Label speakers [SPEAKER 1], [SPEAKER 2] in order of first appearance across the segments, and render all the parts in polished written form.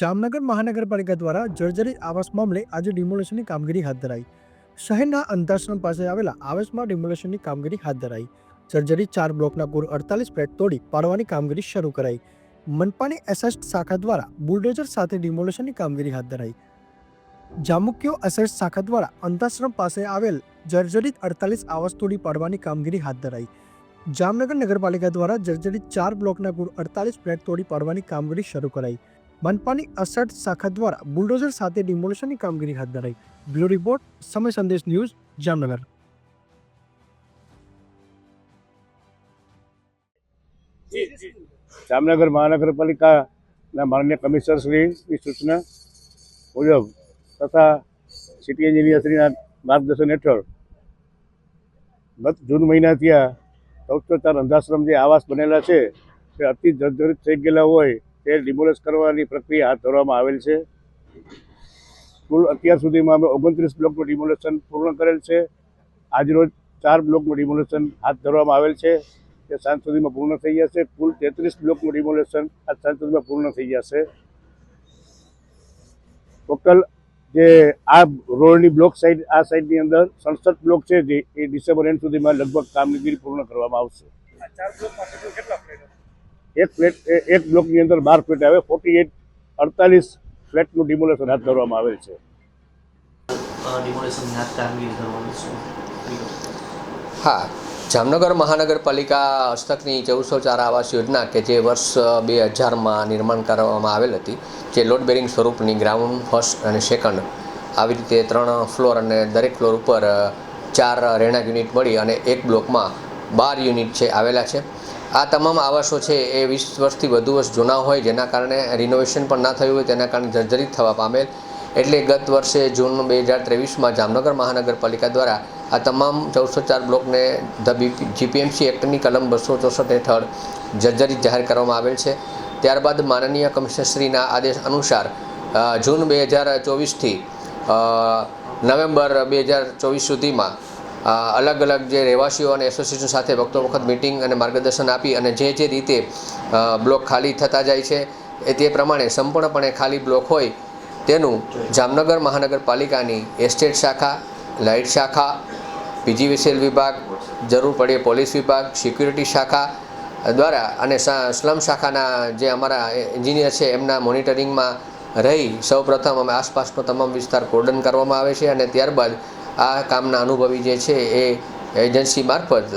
[SPEAKER 1] જામનગર મહાનગરપાલિકા દ્વારા જર્જરિત આવાસ મામલે આજે ડિમોલેશનની કામગીરી હાથ ધરાઈ. શહેરના અંધાશ્રમ પાસે આવેલા આવાસમાં ડિમોલેશનની કામગીરી હાથ ધરાઈ. જર્જરિત 4 બ્લોકના કુલ 48 ફ્લેટ તોડી પાડવાની કામગીરી શરૂ કરાઈ. મનપાની એસેસ્ટ શાખા દ્વારા બુલડોઝર સાથે ડિમોલેશનની કામગીરી હાથ ધરાઈ. જામુકીઓ એસેસ્ટ શાખા દ્વારા અંધાશ્રમ પાસે આવેલ જર્જરિત 48 આવાસ તોડી પાડવાની કામગીરી હાથ ધરાઈ. જામનગર નગરપાલિકા દ્વારા જર્જરિત 4 બ્લોકના કુલ 48 ફ્લેટ તોડી પાડવાની કામગીરી શરૂ કરાઈ. મનપાની અસટ શાખા દ્વારા બુલડોઝર સાથે ડિમોલેશનની કામગીરી હાથ ધરાઈ. બ્યુરો રિપોર્ટ, સમય સંદેશ ન્યૂઝ, જામનગર.
[SPEAKER 2] જામનગર મહાનગરપાલિકાના માનનીય કમિશનર શ્રીની સૂચના મુજબ તથા સિટી એન્જિનિયર શ્રીના માર્ગદર્શન હેઠળ ગત જૂન મહિનાથી આ 1404 અંધાશ્રમ જે આવાસ બનેલા છે તે અતિ જર્જરિત થઈ ગયેલા હોય તે ડિમોલેશ કરવાની પ્રક્રિયા હાથ ધરવામાં આવેલ છે. કુલ અત્યાર સુધીમાં અમે 29 બ્લોકનું ડિમોલેશન પૂર્ણ કરેલ છે. આજરોજ 4 બ્લોકનું ડિમોલેશન હાથ ધરવામાં આવેલ છે. તે સાંજ સુધીમાં પૂર્ણ થઈ જશે. કુલ 33 બ્લોકનું ડિમોલેશન આજ સાંજ સુધીમાં પૂર્ણ થઈ જશે. ટોટલ જે આ રોડની બ્લોક સાઈડ આ સાઈડની અંદર 67 બ્લોક છે જે એ ડિસેમ્બર એન્ડ સુધીમાં લગભગ કામગીરી પૂર્ણ કરવામાં આવશે. એક બ્લોકની અંદર 12 ફ્લેટ આવે. 48 ફ્લેટનું ડિમોલેશન હાથ ધરવામાં આવેલ છે.
[SPEAKER 3] હા, જામનગર મહાનગરપાલિકા હસ્તકની 1404 આવાસ યોજના કે જે વર્ષ 2000માં નિર્માણ કરવામાં આવેલ હતી, જે લોડ બેરિંગ સ્વરૂપની ગ્રાઉન્ડ, ફર્સ્ટ અને સેકન્ડ આવી રીતે 3 ફ્લોર અને દરેક ફ્લોર ઉપર 4 રહેણાંક યુનિટ મળી અને એક બ્લોકમાં 12 યુનિટ છે આવેલા છે. આ તમામ આવાસો છે એ 20 વર્ષથી વધુ વર્ષ જૂના હોય, જેના કારણે રિનોવેશન પણ ના થયું હોય, તેના કારણે જર્જરિત થવા પામેલ. એટલે ગત વર્ષે જૂન 2023માં જામનગર મહાનગરપાલિકા દ્વારા આ તમામ 1404 બ્લોકને જીપીએમસી એક્ટની કલમ 264 હેઠળ જર્જરિત જાહેર કરવામાં આવેલ છે. ત્યારબાદ માનનીય કમિશનરશ્રીના આદેશ અનુસાર જૂન 2024થી નવેમ્બર 2024 સુધીમાં અલગ અલગ જે રહેવાસીઓ અને એસોસિએશન સાથે વખત મિટિંગ અને માર્ગદર્શન આપી અને જે રીતે બ્લોક ખાલી થતા જાય છે એ તે પ્રમાણે સંપૂર્ણપણે ખાલી બ્લોક હોય તેનું જામનગર મહાનગરપાલિકાની એસ્ટેટ શાખા, લાઇટ શાખા, પીજીવીસીએલ વિભાગ, જરૂર પડે પોલીસ વિભાગ, સિક્યુરિટી શાખા દ્વારા અને સ્લમ શાખાના જે અમારા એન્જિનિયર છે એમના મોનિટરિંગમાં રહી સૌપ્રથમ અમે આસપાસનો તમામ વિસ્તાર કોર્ડન કરવામાં આવે છે અને ત્યારબાદ આ કામના અનુભવી જે છે એ એજન્સી મારફત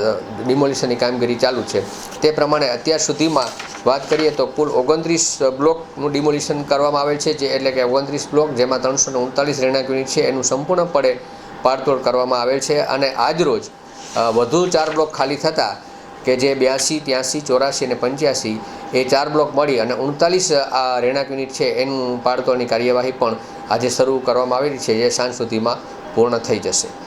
[SPEAKER 3] ડિમોલિશનની કામગીરી ચાલુ છે. તે પ્રમાણે અત્યાર સુધીમાં વાત કરીએ તો કુલ 29 બ્લોકનું ડિમોલિશન કરવામાં આવેલ છે, જે એટલે કે 29 બ્લોક જેમાં 339 રહેણાંક યુનિટ છે એનું સંપૂર્ણપણે પાડતોડ કરવામાં આવેલ છે. અને આજરોજ વધુ 4 બ્લોક ખાલી થતાં કે જે 82, 83, 84 અને 85 એ 4 બ્લોક મળી અને 39 આ રહેણાંક યુનિટ છે એનું પાડતોડની કાર્યવાહી પણ આજે શરૂ કરવામાં આવેલી છે, જે સાંજ સુધીમાં પૂર્ણ થઈ જશે.